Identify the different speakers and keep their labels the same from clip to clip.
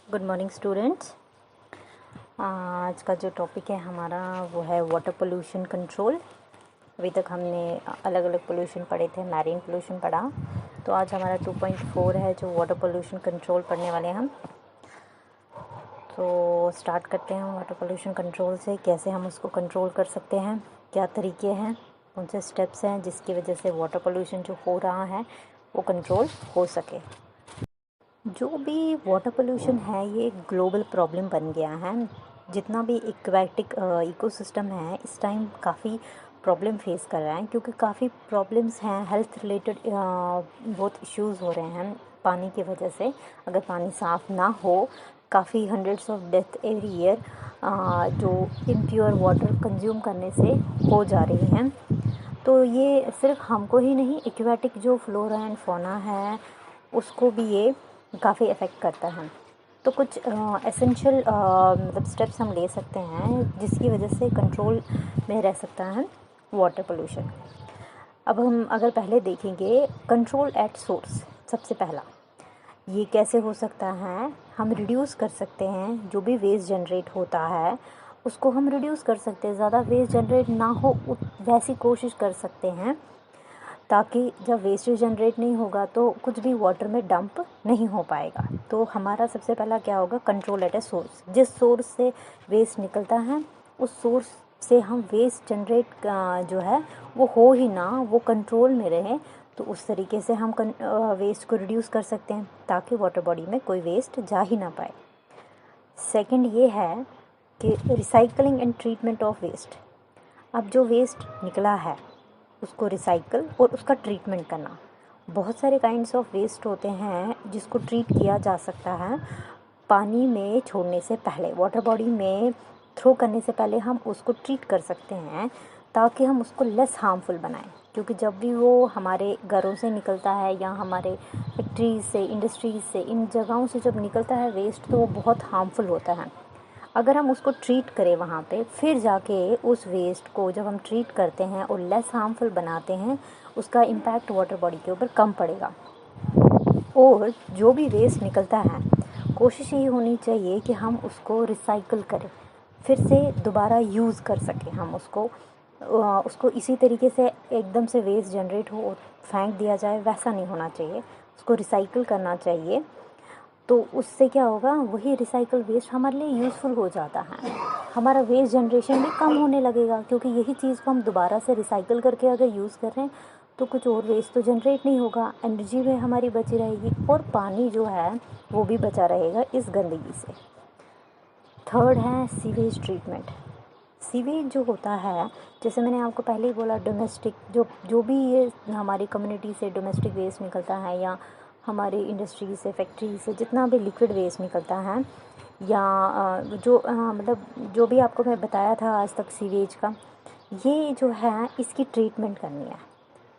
Speaker 1: Good morning students. आज का जो टॉपिक है हमारा वो है वाटर पोल्यूशन कंट्रोल। अभी तक हमने अलग अलग पोल्यूशन पढ़े थे, मैरीन पोल्यूशन पढ़ा, तो आज हमारा 2.4 है जो वाटर पोल्यूशन कंट्रोल पढ़ने वाले हैं हम। तो स्टार्ट करते हैं वाटर पोल्यूशन कंट्रोल से, कैसे हम उसको कंट्रोल कर सकते हैं, क्या तरीके हैं, कौन से स्टेप्स हैं जिसकी वजह से वाटर पोल्यूशन जो हो रहा है वो कंट्रोल हो सके। जो भी वाटर पोल्यूशन है ये एक ग्लोबल प्रॉब्लम बन गया है। जितना भी एक्वेटिक इकोसिस्टम है इस टाइम काफ़ी प्रॉब्लम फेस कर रहा है, क्योंकि काफ़ी प्रॉब्लम्स हैं, हेल्थ रिलेटेड बहुत इश्यूज़ हो रहे हैं पानी की वजह से। अगर पानी साफ़ ना हो, काफ़ी hundreds of death every year जो इम्प्योर वाटर कंज्यूम करने से हो जा रही हैं। तो ये सिर्फ हमको ही नहीं, एक्वेटिक जो फ्लोरा एंड फौना है उसको भी ये काफ़ी अफेक्ट करता है। तो कुछ एसेंशियल मतलब स्टेप्स हम ले सकते हैं जिसकी वजह से कंट्रोल में रह सकता है वाटर पोल्यूशन। अब हम अगर पहले देखेंगे कंट्रोल एट सोर्स, सबसे पहला ये कैसे हो सकता है। हम रिड्यूस कर सकते हैं, जो भी वेस्ट जनरेट होता है उसको हम रिड्यूस कर सकते हैं, ज़्यादा वेस्ट जनरेट ना हो वैसी कोशिश कर सकते हैं, ताकि जब वेस्टेज जनरेट नहीं होगा तो कुछ भी वाटर में डंप नहीं हो पाएगा। तो हमारा सबसे पहला क्या होगा, कंट्रोल एट ए सोर्स। जिस सोर्स से वेस्ट निकलता है उस सोर्स से हम वेस्ट जनरेट जो है वो हो ही ना, वो कंट्रोल में रहे। तो उस तरीके से हम वेस्ट को रिड्यूस कर सकते हैं ताकि वाटर बॉडी में कोई वेस्ट जा ही ना पाए। सेकंड ये है कि recycling and treatment of waste. अब जो वेस्ट निकला है उसको रिसाइकल और उसका ट्रीटमेंट करना। बहुत सारे काइंड्स ऑफ वेस्ट होते हैं जिसको ट्रीट किया जा सकता है पानी में छोड़ने से पहले, वाटर बॉडी में थ्रो करने से पहले हम उसको ट्रीट कर सकते हैं ताकि हम उसको लेस हार्मफुल बनाएं। क्योंकि जब भी वो हमारे घरों से निकलता है या हमारे फैक्ट्रीज से, इंडस्ट्रीज से, इन जगहों से जब निकलता है वेस्ट तो वो बहुत हार्मफुल होता है। अगर हम उसको ट्रीट करें वहाँ पे, फिर जाके उस वेस्ट को जब हम ट्रीट करते हैं और लेस हार्मफुल बनाते हैं, उसका इम्पैक्ट वाटर बॉडी के ऊपर कम पड़ेगा। और जो भी वेस्ट निकलता है कोशिश ये होनी चाहिए कि हम उसको रिसाइकल करें, फिर से दोबारा यूज़ कर सकें। हम उसको इसी तरीके से एकदम से वेस्ट जनरेट हो और फेंक दिया जाए, वैसा नहीं होना चाहिए। उसको रिसाइकल करना चाहिए। तो उससे क्या होगा, वही रिसाइकल वेस्ट हमारे लिए यूज़फुल हो जाता है। हमारा वेस्ट जनरेशन भी कम होने लगेगा, क्योंकि यही चीज़ को हम दोबारा से रिसाइकल करके अगर यूज़ कर रहे हैं तो कुछ और वेस्ट तो जनरेट नहीं होगा, एनर्जी भी हमारी बची रहेगी और पानी जो है वो भी बचा रहेगा इस गंदगी से। थर्ड है सीवेज ट्रीटमेंट। सीवेज जो होता है, जैसे मैंने आपको पहले ही बोला, डोमेस्टिक जो भी ये हमारी कम्युनिटी से डोमेस्टिक वेस्ट निकलता है या हमारी इंडस्ट्री से, फैक्ट्री से जितना भी लिक्विड वेस्ट निकलता है, या मतलब जो भी आपको मैं बताया था आज तक सीवेज का, ये जो है इसकी ट्रीटमेंट करनी है।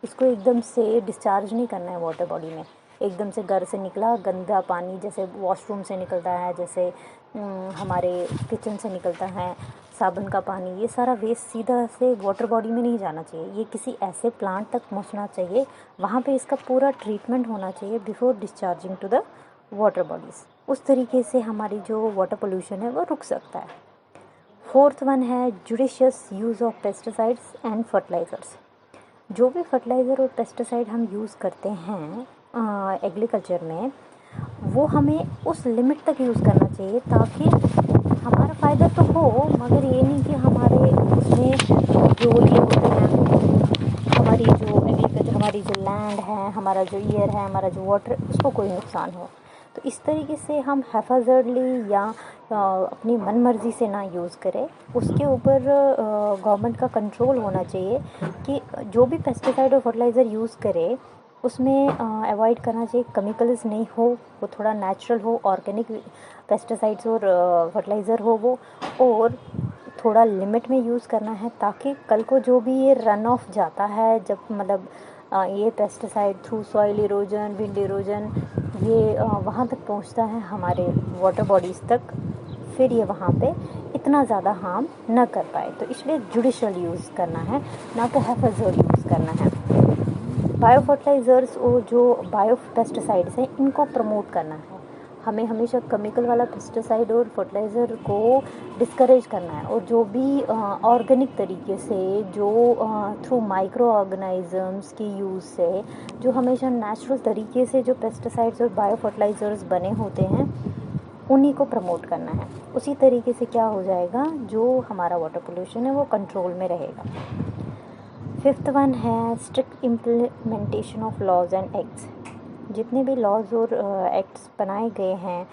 Speaker 1: इसको एकदम से डिस्चार्ज नहीं करना है वाटर बॉडी में। एकदम से घर से निकला गंदा पानी, जैसे वॉशरूम से निकलता है, जैसे हमारे किचन से निकलता है साबुन का पानी, ये सारा वेस्ट सीधा से वाटर बॉडी में नहीं जाना चाहिए। ये किसी ऐसे प्लांट तक पहुंचना चाहिए, वहाँ पे इसका पूरा ट्रीटमेंट होना चाहिए before discharging to the water bodies. उस तरीके से हमारी जो वाटर पोल्यूशन है वो रुक सकता है। फोर्थ वन है judicious use of pesticides and fertilisers. जो भी फर्टिलाइज़र और पेस्टिसाइड हम यूज़ करते हैं एग्रीकल्चर में, वो हमें उस लिमिट तक यूज़ करना चाहिए ताकि हमारा फ़ायदा तो हो, मगर ये नहीं कि हमारे उसमें जो ये होते हैं, हमारी जो एग्रीकल्चर, हमारी जो लैंड है, हमारा जो एयर है, हमारा जो वाटर, उसको कोई नुकसान हो। तो इस तरीके से हम हैफाजर्डली या अपनी मनमर्जी से ना यूज़ करें। उसके ऊपर गवर्नमेंट का कंट्रोल होना चाहिए कि जो भी पेस्टिसाइड और फर्टिलाइज़र यूज़ करे उसमें अवॉइड करना चाहिए केमिकल्स नहीं हो, वो थोड़ा नेचुरल हो, ऑर्गेनिक पेस्टिसाइड्स और फर्टिलाइज़र हो वो, और थोड़ा लिमिट में यूज़ करना है, ताकि कल को जो भी ये रन ऑफ जाता है, जब मतलब ये pesticide through soil erosion, wind erosion, ये वहाँ तक पहुँचता है हमारे वाटर बॉडीज़ तक, फिर ये वहाँ पे इतना ज़्यादा हार्म न कर पाए। तो इसलिए जुडिशियल यूज़ करना है, ना कि हैफाजर्ड यूज़ करना है। बायो फर्टिलाइज़र्स और जो बायो पेस्टिसाइड्स हैं इनको प्रमोट करना है। हमें हमेशा केमिकल वाला पेस्टिसाइड और फर्टिलाइज़र को डिस्करेज करना है, और जो भी ऑर्गेनिक तरीके से, जो थ्रू माइक्रो ऑर्गेनिजम्स की यूज़ से, जो हमेशा नेचुरल तरीके से जो पेस्टिसाइड्स और बायो फर्टिलाइज़र्स बने होते हैं, उन्हीं को प्रमोट करना है। उसी तरीके से क्या हो जाएगा, जो हमारा वाटर पोल्यूशन है वो कंट्रोल में रहेगा। 5th वन है strict implementation of laws and acts. जितने भी लॉज और एक्ट्स बनाए गए हैं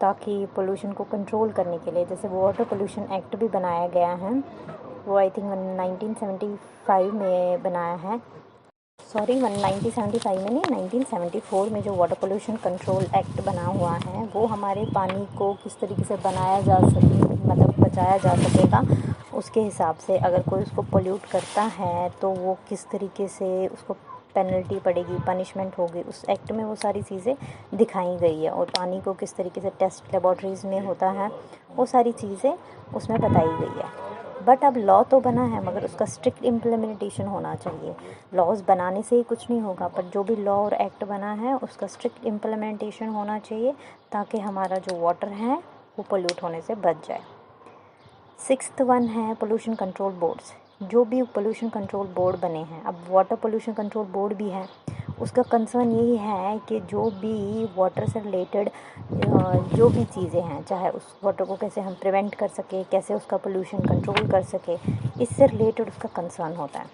Speaker 1: ताकि पोल्यूशन को कंट्रोल करने के लिए, जैसे वाटर पोल्यूशन एक्ट भी बनाया गया है, वो आई थिंक 1975 में बनाया है, सॉरी 1975 में नहीं, 1974 में जो वाटर पोल्यूशन कंट्रोल एक्ट बना हुआ है, वो हमारे पानी को किस तरीके से बनाया जा सके, मतलब बचाया जा सकेगा, उसके हिसाब से अगर कोई उसको पोल्यूट करता है तो वो किस तरीके से उसको पेनल्टी पड़ेगी, पनिशमेंट होगी, उस एक्ट में वो सारी चीज़ें दिखाई गई है। और पानी को किस तरीके से टेस्ट लेबॉर्ट्रीज़ में होता है, वो सारी चीज़ें उसमें बताई गई है। बट अब लॉ तो बना है, मगर उसका स्ट्रिक्ट इम्प्लीमेंटेशन होना चाहिए। लॉज बनाने से ही कुछ नहीं होगा, पर जो भी लॉ और एक्ट बना है उसका स्ट्रिक्ट इम्प्लीमेंटेशन होना चाहिए, ताकि हमारा जो वाटर है वो पोल्यूट होने से बच जाए। 6th वन है पोल्यूशन कंट्रोल बोर्ड्स। जो भी पोल्यूशन कंट्रोल बोर्ड बने हैं, अब वाटर पोल्यूशन कंट्रोल बोर्ड भी है, उसका कंसर्न यही है कि जो भी वाटर से रिलेटेड जो भी चीज़ें हैं, चाहे उस वाटर को कैसे हम प्रिवेंट कर सके, कैसे उसका पोल्यूशन कंट्रोल कर सके, इससे रिलेटेड उसका कंसर्न होता है।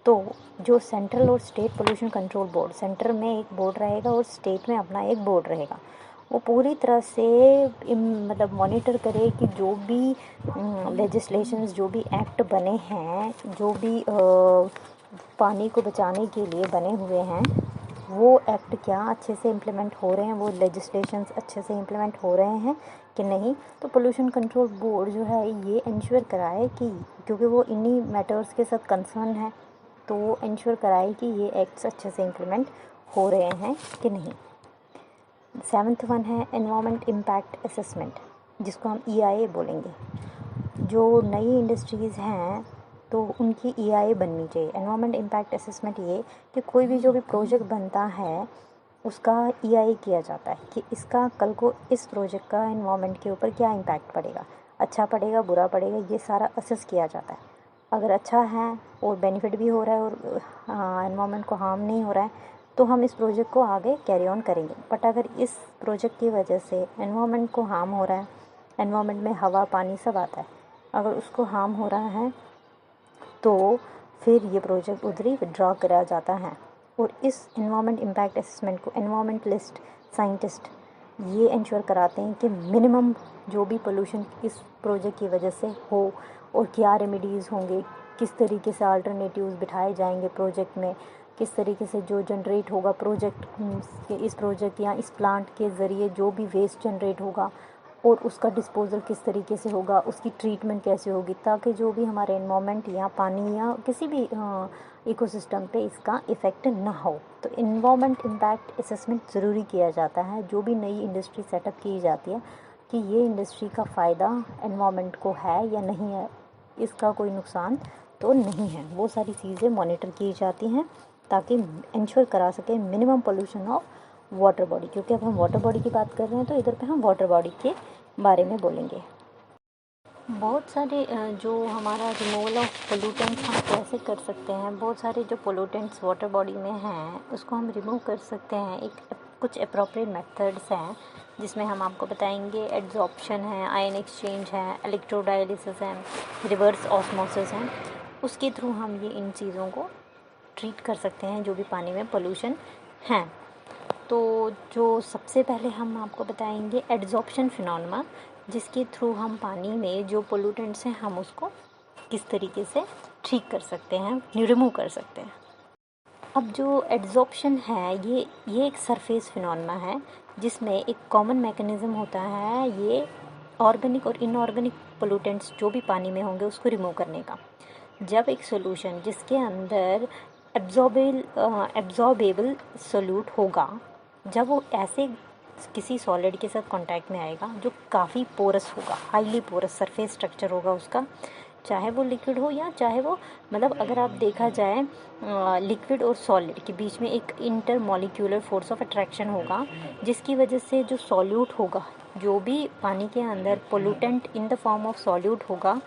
Speaker 1: तो जो सेंट्रल और state pollution control board, centre में एक बोर्ड रहेगा और स्टेट में अपना एक बोर्ड रहेगा, वो पूरी तरह से मतलब मॉनिटर करे कि जो भी लेजिस्लेशंस, जो भी एक्ट बने हैं, जो भी पानी को बचाने के लिए बने हुए हैं, वो एक्ट क्या अच्छे से इम्प्लीमेंट हो रहे हैं, वो लेजिस्लेशंस अच्छे से इम्प्लीमेंट हो रहे हैं कि नहीं। तो पोल्यूशन कंट्रोल बोर्ड जो है ये इंश्योर कराए कि, क्योंकि वो इन्हीं मैटर्स के साथ कंसर्न है, तो वो इंश्योर कराए कि ये एक्ट्स अच्छे से इम्प्लीमेंट हो रहे हैं कि नहीं। 7th वन है एनवायरनमेंट इम्पैक्ट असेसमेंट, जिसको हम EIA बोलेंगे। जो नई इंडस्ट्रीज़ हैं तो उनकी EIA बननी चाहिए। एनवायरनमेंट इम्पैक्ट असेसमेंट ये कि कोई भी जो भी प्रोजेक्ट बनता है उसका EIA किया जाता है कि इसका कल को इस प्रोजेक्ट का एनवायरनमेंट के ऊपर क्या इम्पैक्ट पड़ेगा, अच्छा पड़ेगा, बुरा पड़ेगा, ये सारा असेस किया जाता है। अगर अच्छा है और बेनिफिट भी हो रहा है और एनवायरनमेंट को हार्म नहीं हो रहा है, तो हम इस प्रोजेक्ट को आगे कैरी ऑन करेंगे। बट अगर इस प्रोजेक्ट की वजह से एनवायरनमेंट को हार्म हो रहा है, एनवायरनमेंट में हवा पानी सब आता है, अगर उसको हार्म हो रहा है तो फिर ये प्रोजेक्ट उधर ही विड्रॉ करा जाता है। और इस एनवायरनमेंट इम्पैक्ट असेसमेंट को एनवायरनमेंटलिस्ट, साइंटिस्ट ये इंश्योर कराते हैं कि मिनिमम जो भी पोल्यूशन इस प्रोजेक्ट की वजह से हो और क्या रेमेडीज़ होंगे, किस तरीके से अल्टरनेटिव्स बिठाए जाएंगे प्रोजेक्ट में, किस तरीके से जो जनरेट होगा प्रोजेक्ट इस प्रोजेक्ट या इस प्लांट के ज़रिए जो भी वेस्ट जनरेट होगा और उसका डिस्पोज़ल किस तरीके से होगा, उसकी ट्रीटमेंट कैसे होगी, ताकि जो भी हमारे एनवायरनमेंट या पानी या किसी भी इकोसिस्टम पे इसका इफ़ेक्ट ना हो। तो एनवायरनमेंट इम्पैक्ट असेसमेंट ज़रूरी किया जाता है जो भी नई इंडस्ट्री सेटअप की जाती है, कि ये इंडस्ट्री का फ़ायदा एनवायरनमेंट को है या नहीं है, इसका कोई नुकसान तो नहीं है। वो सारी चीज़ें मॉनिटर की जाती हैं ताकि इंश्योर करा सके minimum pollution of water body. क्योंकि अब हम वाटर बॉडी की बात कर रहे हैं तो इधर पे हम वाटर बॉडी के बारे में बोलेंगे। बहुत सारे जो हमारा रिमूवल ऑफ पोल्यूटेंट्स हम कैसे कर सकते हैं, बहुत सारे जो पोल्यूटेंट्स वाटर बॉडी में हैं उसको हम रिमूव कर सकते हैं। कुछ अप्रोप्रिएट मेथड्स हैं जिसमें हम आपको बताएंगे। एड्जॉर्प्शन है, आयन एक्सचेंज है, इलेक्ट्रोडायलिसिस है, रिवर्स ऑस्मोसिस है। उसके थ्रू हम ये इन चीज़ों को ट्रीट कर सकते हैं जो भी पानी में पोल्यूशन है। तो जो सबसे पहले हम आपको बताएंगे एड्जॉर्प्शन फिनोमेना, जिसके थ्रू हम पानी में जो पोल्यूटेंट्स हैं हम उसको किस तरीके से ठीक कर सकते हैं, रिमूव कर सकते हैं। अब जो एड्जॉर्प्शन है ये एक सरफेस फिनोमेना है जिसमें एक कॉमन मैकेनिज़्म होता है, ये ऑर्गेनिक और इनऑर्गेनिक पोल्यूटेंट्स जो भी पानी में होंगे उसको रिमूव करने का। जब एक सोल्यूशन जिसके अंदर एब्जॉर्बेबल सोल्यूट होगा, जब वो ऐसे किसी सॉलिड के साथ कांटेक्ट में आएगा जो काफ़ी पोरस होगा, हाईली पोरस सरफेस स्ट्रक्चर होगा उसका, चाहे वो लिक्विड हो या चाहे वो, मतलब अगर आप देखा जाए लिक्विड और सॉलिड के बीच में एक inter molecular force of attraction होगा, जिसकी वजह से जो सॉल्यूट होगा, जो भी पानी के अंदर pollutant in the form of solute होगा,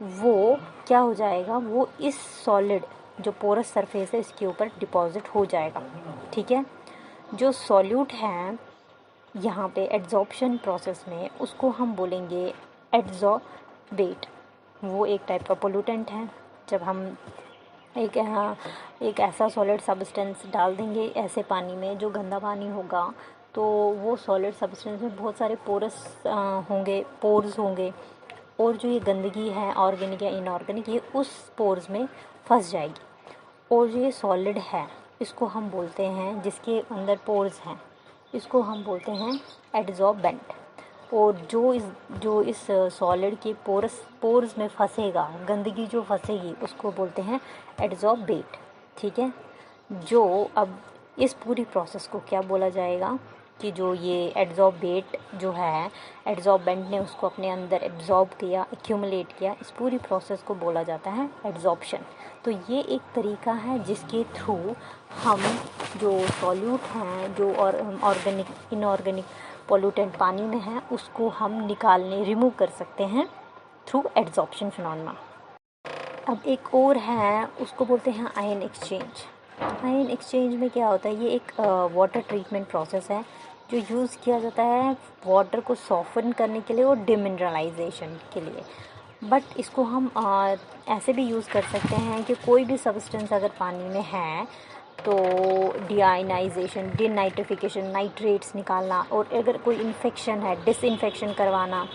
Speaker 1: वो क्या हो जाएगा, वो इस सॉलिड जो पोरस सरफेस है इसके ऊपर डिपॉजिट हो जाएगा। ठीक है, जो सॉल्यूट है यहाँ पे एड्जॉर्प्शन प्रोसेस में, उसको हम बोलेंगे एड्जॉर्बेट। वो एक टाइप का पोल्यूटेंट है। जब हम एक ऐसा सॉलिड सब्सटेंस डाल देंगे ऐसे पानी में जो गंदा पानी होगा, तो वो सॉलिड सब्सटेंस में बहुत सारे पोर्स होंगे, और जो ये गंदगी है ऑर्गेनिक या इनऑर्गेनिक, ये उस पोर्स में फंस जाएगी। और जो ये सॉलिड है इसको हम बोलते हैं, जिसके अंदर पोर्स हैं, इसको हम बोलते हैं एड्जॉर्बेंट। और जो इस सॉलिड के पोर्स में फंसेगा, गंदगी जो फंसेगी, उसको बोलते हैं एड्जॉर्बेट। ठीक है, जो अब इस पूरी प्रोसेस को क्या बोला जाएगा कि जो ये एड्जॉर्बेट जो है, एड्जॉर्बेंट ने उसको अपने अंदर एब्जॉर्ब किया, एक्यूमुलेट किया, इस पूरी प्रोसेस को बोला जाता है एड्जॉर्प्शन। तो ये एक तरीका है जिसके थ्रू हम जो सॉल्यूट हैं, जो ऑर्गेनिक इनऑर्गेनिक पोल्यूटेंट पानी में है, उसको हम रिमूव कर सकते हैं थ्रू एड्जॉर्प्शन फिनोमेना। अब एक और है, उसको बोलते हैं आयन एक्सचेंज। आयन एक्सचेंज में क्या होता है, ये एक वाटर ट्रीटमेंट प्रोसेस है जो यूज़ किया जाता है वाटर को सॉफ्टन करने के लिए और डिमिनरलाइजेशन के लिए। बट इसको हम ऐसे भी यूज़ कर सकते हैं कि कोई भी सब्सटेंस अगर पानी में है तो डीआयनाइजेशन, डिनाइट्रिफिकेशन, नाइट्रेट्स निकालना, और अगर कोई इन्फेक्शन है डिसइंफेक्शन करवाना,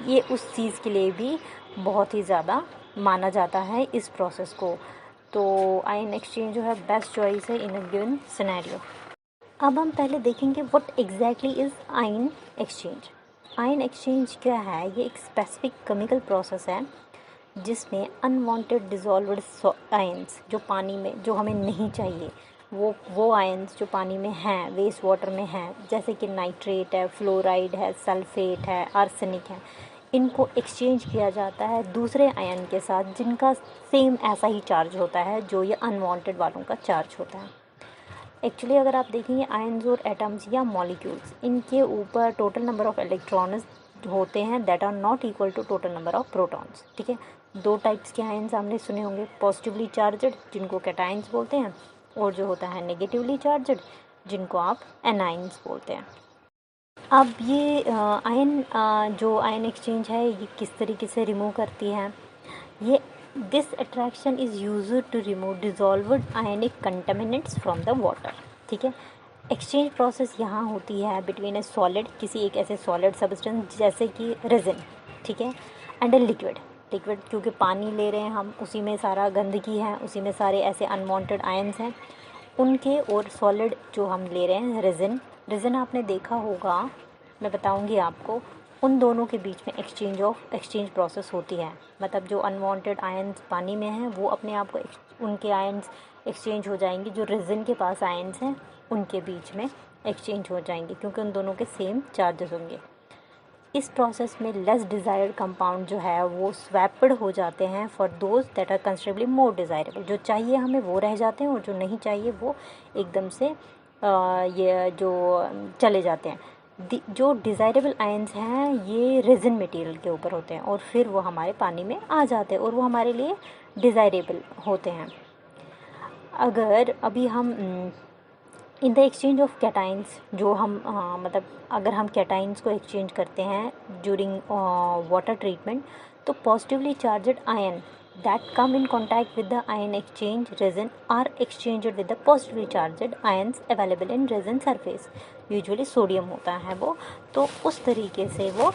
Speaker 1: ये उस चीज़ के लिए भी बहुत ही ज़्यादा माना जाता है इस प्रोसेस को। तो आयन एक्सचेंज जो है बेस्ट चॉइस है इन अ गिवन सिनेरियो। अब हम पहले देखेंगे what exactly is ion exchange. Ion exchange क्या है, ये एक स्पेसिफिक केमिकल प्रोसेस है जिसमें अनवांटेड डिसॉल्व्ड आयंस जो पानी में, जो हमें नहीं चाहिए, वो आयंस जो पानी में हैं, वेस्ट वाटर में हैं, जैसे कि नाइट्रेट है, फ्लोराइड है, सल्फेट है, आर्सेनिक है, इनको एक्सचेंज किया जाता है दूसरे आयन के साथ जिनका सेम ऐसा ही चार्ज होता है जो ये अनवांटेड वालों का चार्ज होता है। एक्चुअली अगर आप देखेंगे आयंस और एटम्स या मॉलिक्यूल्स, इनके ऊपर टोटल नंबर ऑफ इलेक्ट्रॉन्स होते हैं that are not equal to total number of protons. ठीक है, दो टाइप्स के आयंस आपने सुने होंगे, पॉजिटिवली चार्जड जिनको कैटायंस बोलते हैं, और जो होता है नेगेटिवली चार्जड जिनको आप एनायंस बोलते हैं। अब ये जो आयन एक्सचेंज है ये किस तरीके से रिमूव करती है, ये this attraction is used to remove dissolved ionic contaminants from the water. ठीक है, एक्सचेंज प्रोसेस यहाँ होती है बिटवीन ए सॉलिड, किसी एक ऐसे सॉलिड सब्सटेंस जैसे कि रेजिन, ठीक है, एंड ए लिक्विड क्योंकि पानी ले रहे हैं हम, उसी में सारा गंदगी है, उसी में सारे ऐसे अनवांटेड आयंस हैं उनके, और सॉलिड जो हम ले रहे हैं रेजिन आपने देखा होगा, मैं बताऊंगी आपको, उन दोनों के बीच में एक्सचेंज प्रोसेस होती है। मतलब जो अनवांटेड आयंस पानी में हैं वो अपने आप को उनके आयंस एक्सचेंज हो जाएंगे, जो रेजिन के पास आयंस हैं उनके बीच में एक्सचेंज हो जाएंगे क्योंकि उन दोनों के सेम चार्जेस होंगे। इस प्रोसेस में लेस डिज़ायर्ड कंपाउंड जो है वो स्वैप्ड हो जाते हैं for those that are considerably more desirable. जो चाहिए हमें वो रह जाते हैं और जो नहीं चाहिए वो एकदम से ये जो चले जाते हैं। जो डिज़ायरेबल आयंस हैं ये रेजिन मटेरियल के ऊपर होते हैं और फिर वो हमारे पानी में आ जाते हैं और वो हमारे लिए डिज़ायरेबल होते हैं। अगर अभी हम in the exchange of cations, जो हम मतलब अगर हम कैटाइंस को एक्सचेंज करते हैं ड्यूरिंग वाटर ट्रीटमेंट, तो positively charged ion that come in contact with the ion exchange resin are exchanged with the positively charged ions available in resin surface, usually sodium होता है वो, तो उस तरीके से वो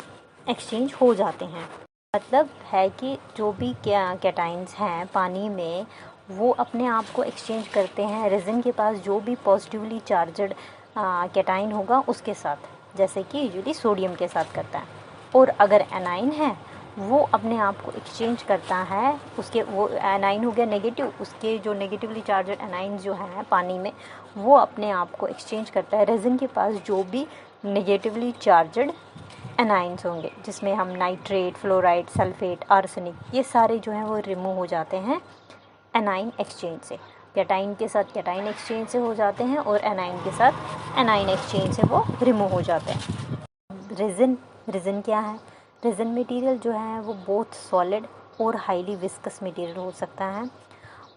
Speaker 1: एक्सचेंज हो जाते हैं। मतलब है कि जो भी कैटाइंस हैं पानी में वो अपने आप को एक्सचेंज करते हैं रेजिन के पास जो भी पॉजिटिवली चार्जड कैटाइन होगा उसके साथ, जैसे कि यूजुअली सोडियम के साथ करता है। और अगर एनाइन है वो अपने आप को एक्सचेंज करता है, उसके वो एनाइन हो गया नेगेटिव, उसके जो नेगेटिवली चार्जड एनाइन्स जो हैं पानी में वो अपने आप को एक्सचेंज करता है रेजिन के पास जो भी नेगेटिवली चार्जड एनाइंस होंगे, जिसमें हम नाइट्रेट, फ्लोराइड, सल्फेट, आर्सेनिक, ये सारे जो हैं वो रिमूव हो जाते हैं एनाइन एक्सचेंज से। कैटाइन के साथ कैटाइन एक्सचेंज से हो जाते हैं और एनाइन के साथ एनाइन एक्सचेंज से वो रिमूव हो जाते हैं। रेजिन क्या है? रेजिन मटेरियल जो है वो बोथ सॉलिड और हाईली विस्कस मटेरियल हो सकता है,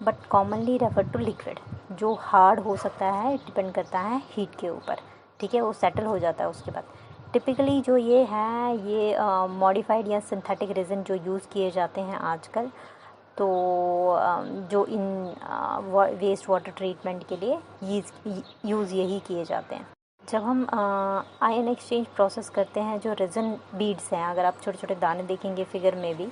Speaker 1: but commonly refer to liquid. जो हार्ड हो सकता है डिपेंड करता है हीट के ऊपर, ठीक है, वो सेटल हो जाता है उसके बाद। टिपिकली जो ये है ये मॉडिफाइड या सिंथेटिक रेजिन जो यूज़ किए जाते हैं आजकल, तो जो इन वेस्ट वाटर ट्रीटमेंट के लिए यूज़ यही किए जाते हैं। जब हम आयन एक्सचेंज प्रोसेस करते हैं, जो रेजिन बीड्स हैं, अगर आप छोटे छोटे दाने देखेंगे फिगर में भी,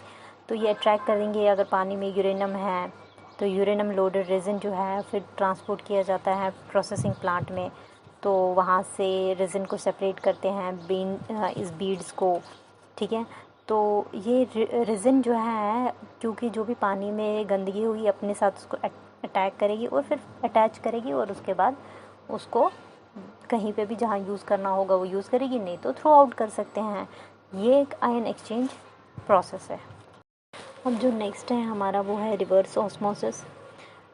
Speaker 1: तो ये अट्रैक्ट करेंगे। अगर पानी में यूरेनियम है तो यूरेनियम लोडेड रेजिन जो है फिर ट्रांसपोर्ट किया जाता है प्रोसेसिंग प्लांट में, तो वहाँ से रेजिन को सेपरेट करते हैं इस बीड्स को, ठीक है। तो ये रेजिन जो है, क्योंकि जो भी पानी में गंदगी हुई अपने साथ उसको अटैक करेगी और फिर अटैच करेगी, और उसके बाद उसको कहीं पे भी जहाँ यूज़ करना होगा वो यूज़ करेगी, नहीं तो थ्रो आउट कर सकते हैं। ये एक आयन एक्सचेंज प्रोसेस है। अब जो नेक्स्ट है हमारा वो है रिवर्स ऑस्मोसिस।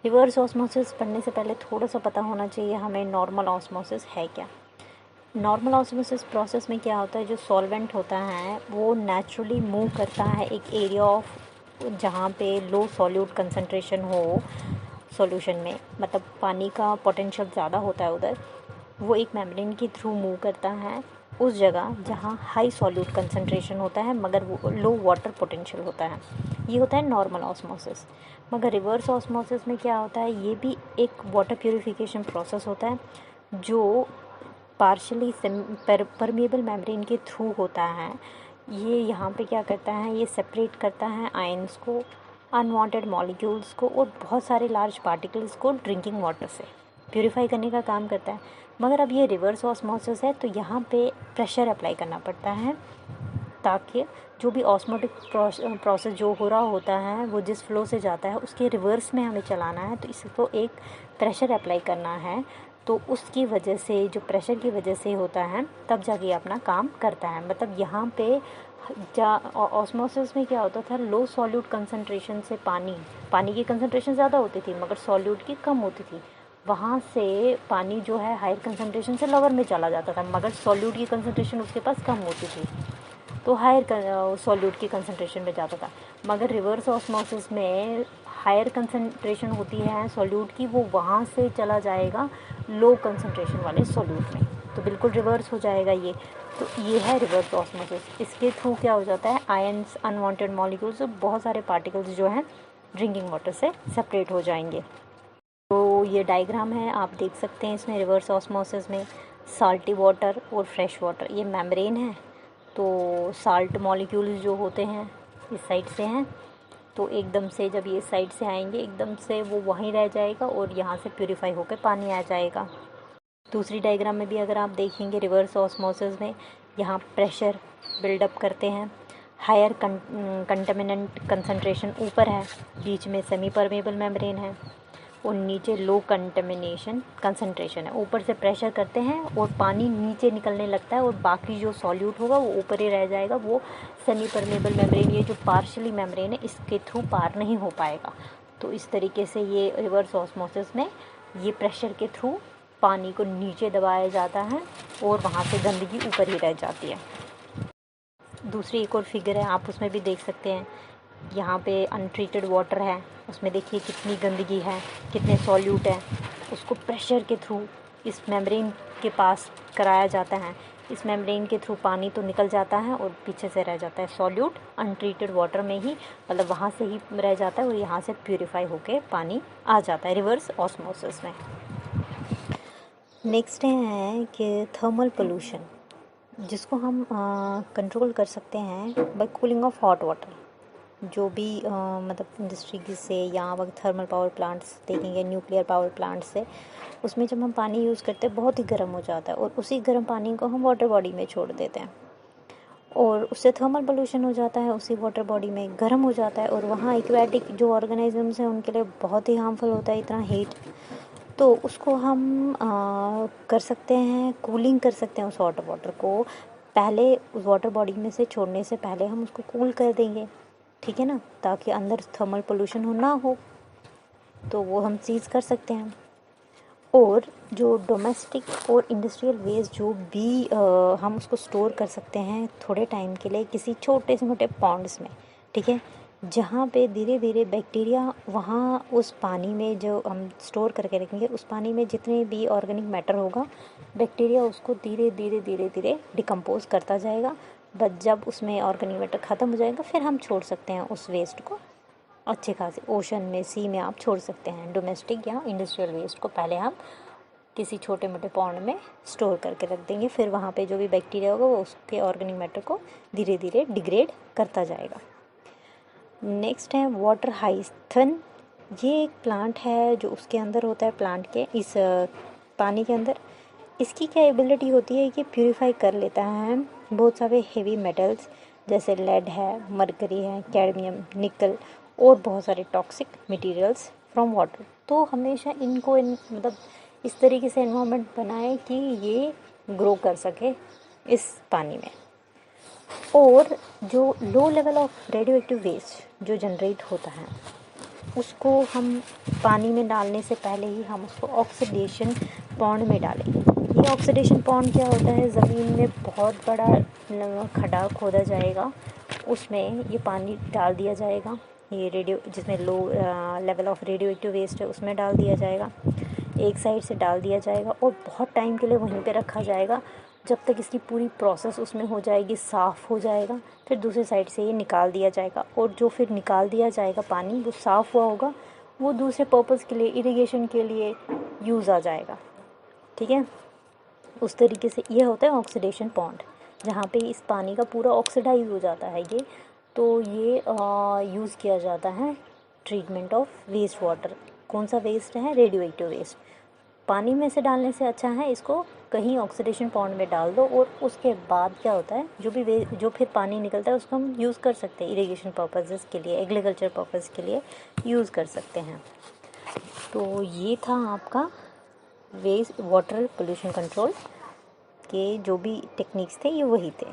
Speaker 1: रिवर्स ऑस्मोसिस पढ़ने से पहले थोड़ा सा पता होना चाहिए हमें नॉर्मल ऑस्मोसिस है क्या। नॉर्मल ऑस्मोसिस प्रोसेस में क्या होता है, जो सॉल्वेंट होता है वो नेचुरली मूव करता है एक एरिया ऑफ जहाँ पे लो सॉल्यूट कंसंट्रेशन हो सॉल्यूशन में, मतलब पानी का पोटेंशियल ज़्यादा होता है उधर, वो एक मेम्ब्रेन के थ्रू मूव करता है उस जगह जहाँ हाई सॉल्यूट कंसंट्रेशन होता है मगर वो लो वाटर पोटेंशियल होता है। ये होता है नॉर्मल ऑस्मोसिस। मगर रिवर्स ऑस्मोसिस में क्या होता है, ये भी एक वाटर प्यूरिफिकेशन प्रोसेस होता है जो पार्शली परमेबल मेम्ब्रेन के थ्रू होता है। ये यहाँ पे क्या करता है, ये सेपरेट करता है आयंस को, अनवांटेड मॉलिक्यूल्स को और बहुत सारे लार्ज पार्टिकल्स को ड्रिंकिंग वाटर से प्यूरिफाई करने का काम करता है। मगर अब ये रिवर्स ऑस्मोसिस है तो यहाँ पे प्रेशर अप्लाई करना पड़ता है, ताकि जो भी ऑस्मोटिक प्रोसेस जो हो रहा होता है वो जिस फ्लो से जाता है उसके रिवर्स में हमें चलाना है, तो इसको एक प्रेशर अप्लाई करना है। तो उसकी वजह से, जो प्रेशर की वजह से होता है, तब जाके अपना काम करता है। मतलब यहाँ पे ऑस्मोसिस में क्या होता था, लो सॉल्यूट कंसंट्रेशन से पानी की कंसंट्रेशन ज़्यादा होती थी मगर सॉल्यूट की कम होती थी, वहाँ से पानी जो है हायर कंसंट्रेशन से लोअर में चला जाता था मगर सॉल्यूट की कंसंट्रेशन उसके पास कम होती थी, तो हायर सॉल्यूट की कंसंट्रेशन में जाता था। मगर रिवर्स ऑस्मोसिस में हायर कंसंट्रेशन होती है सॉल्यूट की, वो वहाँ से चला जाएगा लो कंसंट्रेशन वाले सॉल्यूट में, तो बिल्कुल रिवर्स हो जाएगा ये। तो ये है रिवर्स ऑस्मोसिस। इसके थ्रू क्या हो जाता है, आयंस, अनवांटेड मॉलिक्यूल्स, बहुत सारे पार्टिकल्स जो हैं ड्रिंकिंग वाटर से सेपरेट हो जाएंगे। तो ये डायग्राम है, आप देख सकते हैं इसमें रिवर्स ऑस्मोसिस में साल्टी वाटर और फ्रेश वाटर, ये मेम्ब्रेन है, तो साल्ट मॉलिक्यूल्स जो होते हैं इस साइड से हैं, तो एकदम से जब ये साइड से आएंगे एकदम से वो वहीं रह जाएगा और यहाँ से प्यूरिफाई होकर पानी आ जाएगा। दूसरी डायग्राम में भी अगर आप देखेंगे रिवर्स ऑस्मोसिस में यहाँ प्रेशर बिल्डअप करते हैं, हायर कंटामिनेंट कंसंट्रेशन ऊपर है, बीच में सेमी परमेबल मेम्ब्रेन है और नीचे लो कंटामिनेशन कंसंट्रेशन है। ऊपर से प्रेशर करते हैं और पानी नीचे निकलने लगता है और बाकी जो सॉल्यूट होगा वो ऊपर ही रह जाएगा, वो सेमी परमेबल मेम्ब्रेन, ये जो पार्शियली मेम्ब्रेन है इसके थ्रू पार नहीं हो पाएगा। तो इस तरीके से ये रिवर्स ऑस्मोसिस में ये प्रेशर के थ्रू पानी को नीचे दबाया जाता है और वहाँ से गंदगी ऊपर ही रह जाती है। दूसरी एक और फिगर है, आप उसमें भी देख सकते हैं, यहाँ पे अनट्रीटेड वाटर है, उसमें देखिए कितनी गंदगी है, कितने सॉल्यूट है, उसको प्रेशर के थ्रू इस मेम्ब्रेन के पास कराया जाता है। इस मेम्ब्रेन के थ्रू पानी तो निकल जाता है और पीछे से रह जाता है सॉल्यूट अनट्रीटेड वाटर में ही, मतलब वहाँ से ही रह जाता है और यहाँ से प्यूरिफाई होके पानी आ जाता है रिवर्स ऑस्मोसिस में। नेक्स्ट है कि थर्मल पोल्यूशन, जिसको हम कंट्रोल कर सकते हैं by cooling of hot water. जो भी मतलब इंडस्ट्री से या वक्त थर्मल पावर प्लांट्स देखेंगे, न्यूक्लियर पावर प्लांट से, उसमें जब हम पानी यूज़ करते हैं बहुत ही गर्म हो जाता है और उसी गर्म पानी को हम वाटर बॉडी में छोड़ देते हैं और उससे थर्मल पोल्यूशन हो जाता है, उसी वाटर बॉडी में गर्म हो जाता है और वहाँ एक्वेटिक जो ऑर्गेनिजम्स हैं उनके लिए बहुत ही हार्मफुल होता है इतना हीट। तो उसको हम कर सकते हैं, कूलिंग कर सकते हैं उस वाटर को पहले उस वाटर बॉडी में से छोड़ने से पहले हम उसको कूल कर देंगे, ठीक है ना, ताकि अंदर थर्मल पोल्यूशन ना हो, तो वो हम चीज़ कर सकते हैं। और जो डोमेस्टिक और इंडस्ट्रियल वेस्ट जो भी हम उसको स्टोर कर सकते हैं थोड़े टाइम के लिए किसी छोटे से मोटे पॉन्ड्स में, ठीक है, जहाँ पे धीरे धीरे बैक्टीरिया वहाँ उस पानी में जो हम स्टोर करके रखेंगे उस पानी में जितने भी ऑर्गेनिक मैटर होगा बैक्टीरिया उसको धीरे धीरे धीरे धीरे डिकम्पोज करता जाएगा। बट जब उसमें ऑर्गेनिक मैटर ख़त्म हो जाएगा फिर हम छोड़ सकते हैं उस वेस्ट को अच्छे खासे ओशन में, सी में आप छोड़ सकते हैं। डोमेस्टिक या इंडस्ट्रियल वेस्ट को पहले हम किसी छोटे मोटे पॉन्ड में स्टोर करके रख देंगे, फिर वहाँ पे जो भी बैक्टीरिया होगा वो उसके ऑर्गेनिक मैटर को धीरे धीरे डिग्रेड करता जाएगा। नेक्स्ट है वाटर हाइथन। ये एक प्लांट है जो उसके अंदर होता है, प्लांट के इस पानी के अंदर। इसकी क्या एबिलिटी होती है कि प्यूरिफाई कर लेता है बहुत सारे हेवी मेटल्स जैसे लेड है, मरकरी है, कैडमियम, निकल और बहुत सारे टॉक्सिक मटेरियल्स फ्रॉम वाटर। तो हमेशा इनको मतलब इस तरीके से एनवायरनमेंट बनाए कि ये ग्रो कर सके इस पानी में। और जो low level of radio active waste जो जनरेट होता है उसको हम पानी में डालने से पहले ही हम उसको ऑक्सीडेशन पॉन्ड में डालेंगे। ये ऑक्सीडेशन पॉन्ड क्या होता है, ज़मीन में बहुत बड़ा खड्डा खोदा जाएगा, उसमें ये पानी डाल दिया जाएगा, ये रेडियो जिसमें low level of radio active waste है उसमें डाल दिया जाएगा, एक साइड से डाल दिया जाएगा और बहुत टाइम के लिए वहीं पे रखा जाएगा जब तक इसकी पूरी प्रोसेस उसमें हो जाएगी, साफ़ हो जाएगा। फिर दूसरी साइड से ये निकाल दिया जाएगा और जो फिर निकाल दिया जाएगा पानी वो साफ़ हुआ होगा वो दूसरे पर्पज़ के लिए, इरिगेशन के लिए यूज़ आ जाएगा, ठीक है। उस तरीके से ये होता है ऑक्सीडेशन पॉन्ड, जहाँ पे इस पानी का पूरा ऑक्सीडाइज हो जाता है ये। तो ये यूज़ किया जाता है ट्रीटमेंट ऑफ वेस्ट वाटर। कौन सा वेस्ट है, रेडियो एक्टिव वेस्ट। पानी में से डालने से अच्छा है इसको कहीं ऑक्सीडेशन पॉन्ड में डाल दो और उसके बाद क्या होता है जो फिर पानी निकलता है उसको हम यूज़ कर सकते हैं, इरिगेशन पर्पसेस के लिए, एग्रीकल्चर पर्पज़ के लिए यूज़ कर सकते हैं। तो ये था आपका वेस्ट वाटर पोल्यूशन कंट्रोल के जो भी टेक्निक्स थे ये वही थे।